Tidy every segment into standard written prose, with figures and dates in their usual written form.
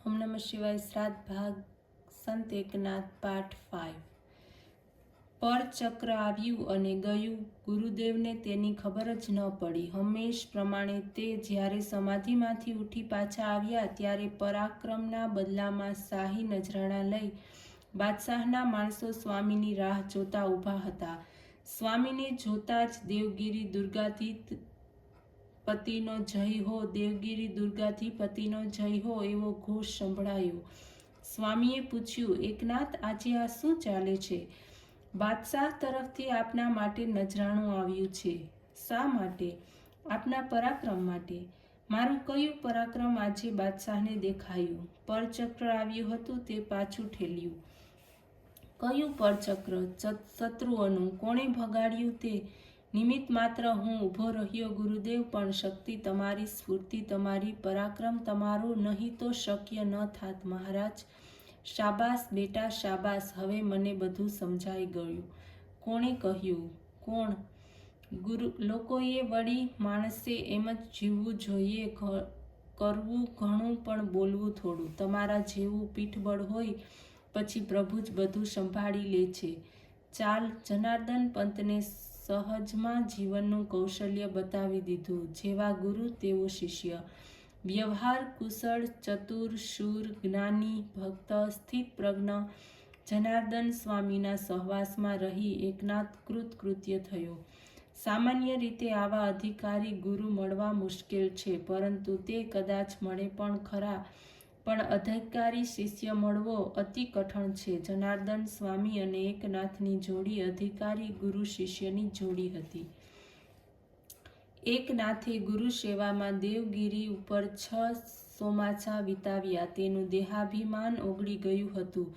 ओम नमः शिवाय। श्राद्ध भाग संत एकनाथ पाठ 5। पर चक्र આવ્યું અને ગયું। ગુરુદેવને તેની ખબર જ ન પડી। હંમેશ પ્રમાણે તે જ્યારે સમાધિમાંથી ઉઠી પાછા આવ્યા ત્યારે પરાક્રમના બદલામાં શાહી નજરાણા લઈ બાદશાહના માણસો સ્વામીની રાહ જોતા ઊભા હતા। સ્વામીને જોતા જ દેવગિરી દુર્ગાધીશ પતિનો જય હો, દેવગિરી દુર્ગાધિપતિનો જય હો એવો ઘોષ સંભળાયો। સ્વામીએ પૂછ્યું, એકનાથ, આજે આ શું ચાલે છે? બાદશાહ તરફથી આપના માટે નજરાણું આવ્યું છે। શા માટે? આપના પરાક્રમ માટે। મારું કયું પરાક્રમ આજે બાદશાહને દેખાયું? પરચક્ર આવ્યું હતું તે પાછું ઠેલ્યું। કયું પરચક્ર? શત્રુઓનું। કોણે ભગાડ્યું તે? નિમિત્ત માત્ર હું ઊભો રહ્યો ગુરુદેવ, પણ શક્તિ તમારી, સ્ફૂર્તિ તમારી, પરાક્રમ તમારું, નહીં તો શક્ય ન થાત મહારાજ। શાબાશ બેટા શાબાશ, હવે મને બધું સમજાઈ ગયું। કોણે કહ્યું? કોણ? લોકોએ। વળી માણસે એમ જ જીવવું જોઈએ, કરવું ઘણું પણ બોલવું થોડું। તમારા જેવું પીઠબળ હોય પછી પ્રભુ જ બધું સંભાળી લે છે। ચાલ, જનાર્દન પંતને સહજમાં જીવનનું કૌશલ્ય બતાવી દીધું। જેવા ગુરુ તેવો શિષ્ય। વ્યવહાર કુશળ, ચતુર, શૂર, જ્ઞાની, ભક્ત, સ્થિત પ્રજ્ઞ જનાર્દન સ્વામીના સહવાસમાં રહી એકનાથ કૃતકૃત્ય થયો। સામાન્ય રીતે આવા અધિકારી ગુરુ મળવા મુશ્કેલ છે, પરંતુ તે કદાચ મળે પણ ખરા, પણ અધિકારી શિષ્ય મળવો અતિ કઠણ છે। જનાર્દન સ્વામી અને એકનાથની જોડી અધિકારી ગુરુ શિષ્યની જોડી હતી। એકનાથે ગુરુ સેવામાં દેવગિરી ઉપર 6 ચોમાસા વિતાવ્યા। તેનું દેહાભિમાન ઓગળી ગયું હતું।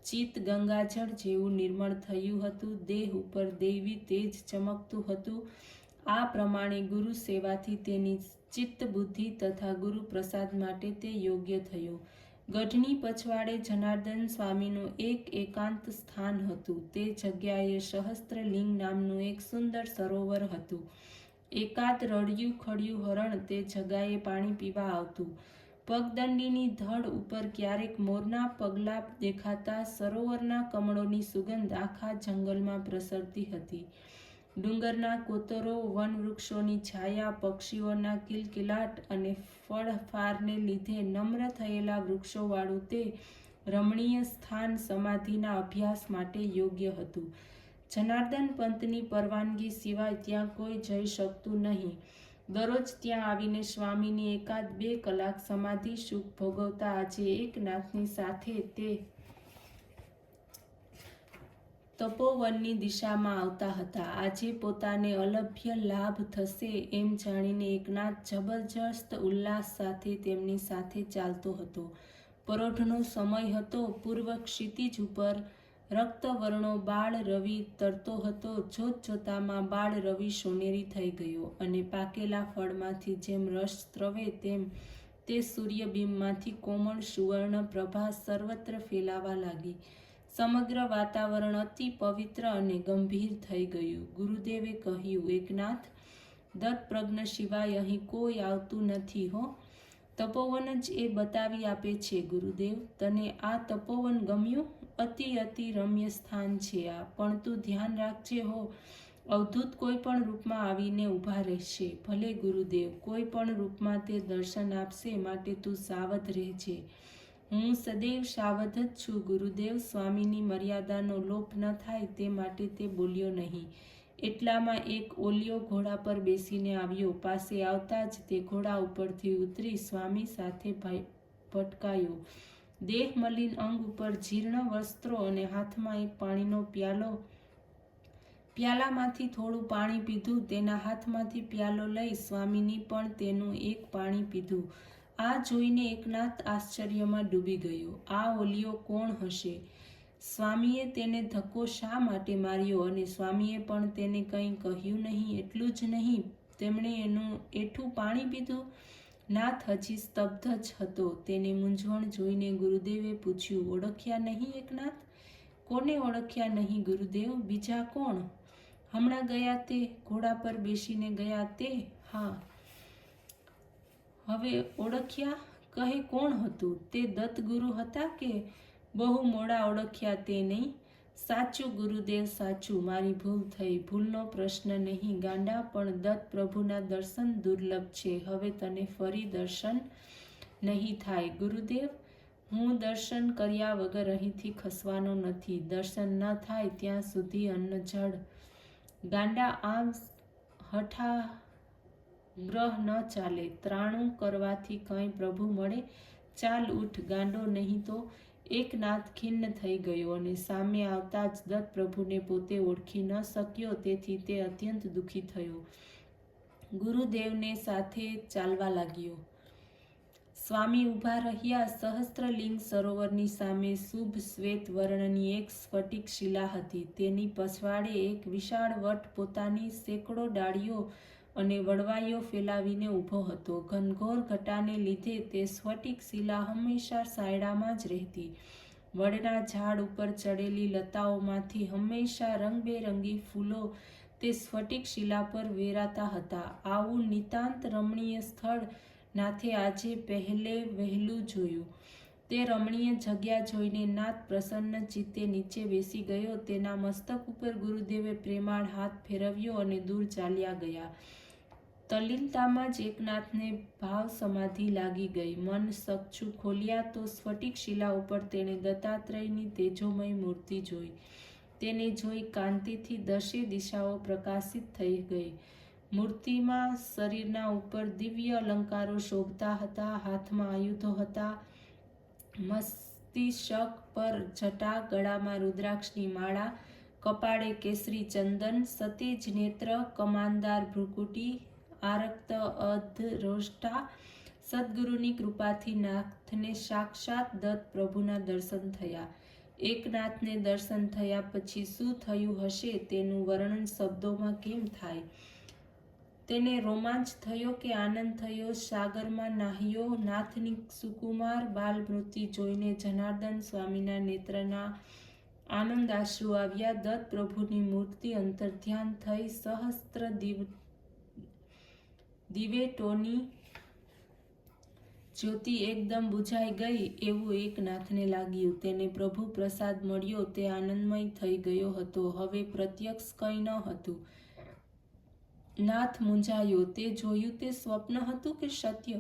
ચિત્ત ગંગાજળ જેવું નિર્મળ થયું હતું। દેહ ઉપર દૈવી તેજ ચમકતું હતું। આ પ્રમાણે ગુરુ સેવાથી તેની ચિત્ત બુદ્ધિ તથા ગુરુ પ્રસાદ માટે તે યોગ્ય થયો। ગઢની પછવાડે જનાર્દન સ્વામીનું એક એકાંત સ્થાન હતું। તે જગ્યાએ સહસ્ત્રલિંગ નામનું એક સુંદર સરોવર હતું। એકાદ રળિયું ખળિયું હરણ તે જગાએ પાણી પીવા આવતું। પગદંડીની ધડ ઉપર ક્યારેક મોરના પગલા દેખાતા। સરોવરના કમળોની સુગંધ આખા જંગલમાં પ્રસરતી હતી। ડુંગરના કોતરો, વનવૃક્ષોની છાયા, પક્ષીઓના કિલકિલાટ અને ફળફારને લીધે નમ્ર થયેલા વૃક્ષોવાળું તે રમણીય સ્થાન સમાધિના અભ્યાસ માટે યોગ્ય હતું। જનાર્દન પંતની પરવાનગી સિવાય ત્યાં કોઈ જઈ શકતું નહીં। દરરોજ ત્યાં આવીને સ્વામીની એકાદ 2 કલાક સમાધિ સુખ ભોગવતા આજે એકનાથની સાથે તે તપોવનની દિશામાં આવતા હતા। આજે પોતાને અલભ્ય લાભ થશે એમ જાણીને એકનાથ જબરજસ્ત ઉલ્લાસ સાથે તેમની સાથે ચાલતો હતો। પરોઢનો સમય હતો। પૂર્વ ક્ષિતિજ ઉપર રક્તવર્ણો બાળ રવિ તરતો હતો। જોતજોતામાં બાળ રવિ સોનેરી થઈ ગયો અને પાકેલા ફળમાંથી જેમ રસ સ્રવે તેમ તે સૂર્યબિંબમાંથી કોમળ સુવર્ણ પ્રભા સર્વત્ર ફેલાવા લાગી। સમગ્ર વાતાવરણ અતિ પવિત્ર અને ગંભીર થઈ ગયું। ગુરુદેવે કહ્યું, એકનાથ, દત્તપ્રજ્ઞ સિવાય અહીં કોઈ આવતું નથી હો। તપોવન જ એ બતાવી આપે છે ગુરુદેવ। તને આ તપોવન ગમ્યું? અતિ રમ્ય સ્થાન છે આ, પણ તું ધ્યાન રાખજે હો, અવધૂત કોઈ પણ રૂપમાં આવીને ઊભા રહેશે। ભલે ગુરુદેવ, કોઈ પણ રૂપમાં તે દર્શન આપશે, માટે તું સાવધ રહેજે। હું સદૈવ સાવધ જ છું ગુરુદેવ। સ્વામીની મર્યાદાનો લોપ ન થાય તે માટે તે બોલ્યો નહીં। એટલામાં એક ઓલિયો ઘોડા પર બેસીને આવ્યો। પાસે આવતા જ તે ઘોડા ઉપરથી ઉતરી સ્વામી સાથે ભટકાયો। દેહ મલિન અંગ ઉપર જીર્ણ વસ્ત્રો અને હાથમાં એક પાણીનો પ્યાલો। પ્યાલામાંથી થોડું પાણી પીધું। તેના હાથમાંથી પ્યાલો લઈ સ્વામીની પણ તેનું એક પાણી પીધું। આ જોઈને એકનાથ આશ્ચર્યમાં ડૂબી ગયો। આ ઓલિયો કોણ હશે? સ્વામીએ તેને ધક્કો શા માટે માર્યો અને સ્વામીએ પણ તેને કંઈ કહ્યું નહીં? એટલું જ નહીં, તેમણે એનું એઠું પાણી પીધું? નાથ હજી સ્તબ્ધ જ હતો। તેને મૂંઝવણ જોઈને ગુરુદેવે પૂછ્યું, ઓળખ્યા નહીં એકનાથ? કોને ઓળખ્યા નહીં ગુરુદેવ? બીજા કોણ? હમણાં ગયા તે, ઘોડા પર બેસીને ગયા તે? હા, હવે ઓળખ્યા? કહે કોણ હતું? તે દત્તગુરુ હતા કે બહુ મોડા ઓળખ્યા તે નહીં? સાચું ગુરુદેવ સાચું, મારી ભૂલ થઈ. ભૂલનો પ્રશ્ન નહીં ગાંડા, પણ દત્ત પ્રભુના દર્શન દુર્લભ છે. હવે તને ફરી દર્શન નહીં થાય. ગુરુદેવ, હું દર્શન કર્યા વગર અહીંથી ખસવાનો નથી. દર્શન ન થાય ત્યાં સુધી અન્ન જળ. ગાંડા, આમ હઠાગ્રહ ન ચાલે. ત્રાણું કરવાથી કંઈ પ્રભુ મળે? ચાલ ઉઠ ગાંડો, નહીં તો. એકનાથ ખિન્ન થઈ ગયો અને સામે આવતા જ દત્ત પ્રભુને પોતે ઓળખી ન શક્યો, તેથી તે અત્યંત દુઃખી થયો. ગુરુદેવને સાથે ચાલવા લાગ્યો. સ્વામી ઊભા રહ્યા. સહસ્ત્રલિંગ સરોવરની સામે શુભ શ્વેત વર્ણની એક સ્ફટિક શિલા હતી. તેની પછવાડે એક વિશાળ વટ પોતાની સેંકડો ડાળીઓ અને વડવાઈઓ ફેલાવીને ઊભો હતો. ઘનઘોર ઘટાને લીધે તે સ્ફટિક શિલા હંમેશા સાયડામાં જ રહેતી. વડના ઝાડ ઉપર ચડેલી લતાઓમાંથી હંમેશા રંગબેરંગી ફૂલો તે સ્ફટિક શિલા પર વેરાતા હતા. આવું નિતાંત રમણીય સ્થળ નાથે આજે પહેલે વહેલું જોયું. તે રમણીય જગ્યા જોઈને નાથ પ્રસન્ન ચિત્તે નીચે બેસી ગયો. તેના મસ્તક ઉપર ગુરુદેવે પ્રેમાળ હાથ ફેરવ્યો અને દૂર ચાલ્યા ગયા. તલ્લીનતામાં જ એકનાથને ભાવ સમાધિ લાગી ગઈ. મન ચક્ષુ ખોલ્યા તો સ્ફટિક શિલા ઉપર તેણે દત્તાત્રેયની તેજોમય મૂર્તિ જોઈ. તેને જોઈ કાંતિથી દશે દિશાઓ પ્રકાશિત થઈ ગઈ. મૂર્તિમાં શરીરના ઉપર દિવ્ય અલંકારો શોભતા હતા. હાથમાં આયુધો હતા. મસ્તિષ્ક પર જટા, ગળામાં રુદ્રાક્ષની માળા, કપાળે કેસરી ચંદન, સતેજ નેત્ર, કમાનદાર ભ્રુકુટી, આરક્ત અધરોષ્ટા. સદગુરુની કૃપાથી નાથને સાક્ષાત દત્ત પ્રભુના દર્શન થયા. એકનાથને દર્શન થયા પછી શું થયું હશે તેનું વર્ણન શબ્દોમાં કેમ થાય? તેને રોમાંચ થયો કે આનંદ થયો? સાગરમાં નાહ્યો? નાથની સુકુમાર બાલમૂર્તિ જોઈને જનાર્દન સ્વામીના નેત્રના આનંદાશ્રુ આવ્યા. દત્ત પ્રભુની મૂર્તિ અંતર્ધ્યાન થઈ. સહસ્ત્ર દિવેટોની જ્યોતિ એકદમ બુઝાઈ ગઈ એવું એકનાથને લાગ્યું. તેને પ્રભુ પ્રસાદ મળ્યો. તે આનંદમય થઈ ગયો હતો. હવે પ્રત્યક્ષ કંઈ ન હતું. નાથ મૂંઝાયો. તે જોયું તે સ્વપ્ન હતું કે સત્ય?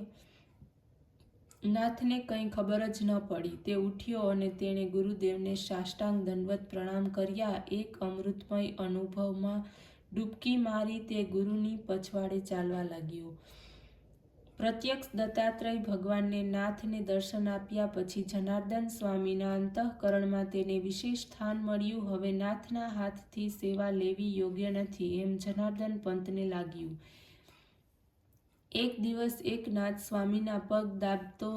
નાથને કંઈ ખબર જ ન પડી. તે ઉઠ્યો અને તેણે ગુરુદેવને સાષ્ટાંગ દંડવત પ્રણામ કર્યા. એક અમૃતમય અનુભવમાં ડૂબકી મારી તે ગુરુની પછવાડે ચાલવા લાગ્યો. પ્રત્યક્ષ દત્તાત્રેય ભગવાનને નાથને દર્શન આપ્યા પછી જનાર્દન સ્વામીના અંતઃકરણમાં તેને વિશેષ સ્થાન મળ્યું. હવે નાથના હાથથી સેવા લેવી યોગ્ય નથી એમ જનાર્દન પંતને લાગ્યું. એક દિવસ એકનાથ સ્વામીના પગ દાબતો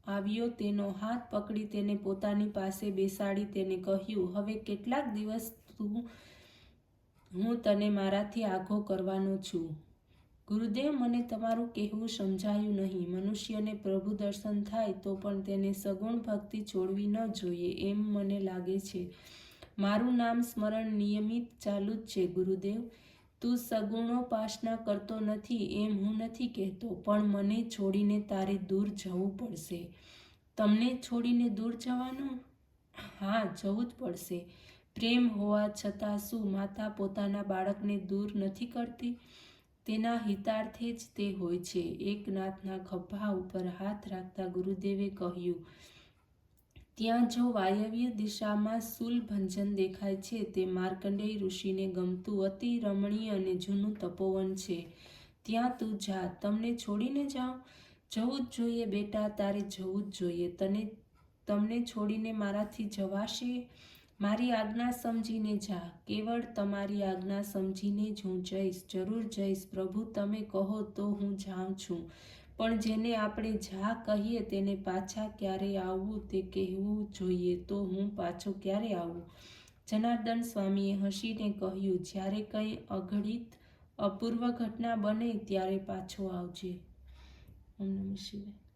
આવ્યો. તેનો હાથ પકડી તેને પોતાની પાસે બેસાડી તેને કહ્યું, હવે કેટલાક દિવસ હું તને મારાથી આઘો કરવાનો છું. ગુરુદેવ, મને તમારું કહેવું સમજાયું નહીં. મનુષ્યને પ્રભુ દર્શન થાય તો પણ તેને સગુણ ભક્તિ છોડવી ન જોઈએ એમ મને લાગે છે. મારું નામ સ્મરણ નિયમિત ચાલુ જ છે. ગુરુદેવ, તું સગુણોપાસના કરતો નથી એમ હું નથી કહેતો, પણ મને છોડીને તારે દૂર જવું પડશે. તમને છોડીને દૂર જવાનું? હા, જવું જ પડશે. પ્રેમ હોવા છતાં શું માતા પોતાના બાળકને દૂર નથી કરતી? તેના હિતાર્થે જ તે હોય છે. એકનાથના ખભા ઉપર હાથ રાખતા ગુરુદેવે કહ્યું, ત્યાં જો વાયવ્ય દિશામાં શૂલભંજન દેખાય છે તે માર્કંડેય ઋષિને ગમતું અતિ રમણીય અને જૂનું તપોવન છે. ત્યાં તું જા. તમને છોડીને જાઉં? જવું જ જોઈએ બેટા, તારે જવું જ જોઈએ. તમને છોડીને મારાથી જવાશે? મારી આજ્ઞા સમજીને જા. કેવળ તમારી આજ્ઞા સમજીને જ હું જઈશ. જરૂર જઈશ પ્રભુ, તમે કહો તો હું જાઉં છું. પણ જેને આપણે જા કહીએ તેને પાછા ક્યારે આવવું તે કહેવું જોઈએ. તો હું પાછો ક્યારે આવું? જનાર્દન સ્વામીએ હસીને કહ્યું, જ્યારે કંઈ અઘટિત અપૂર્વ ઘટના બને ત્યારે પાછો આવજે. ઓમ નમઃ શિવાય.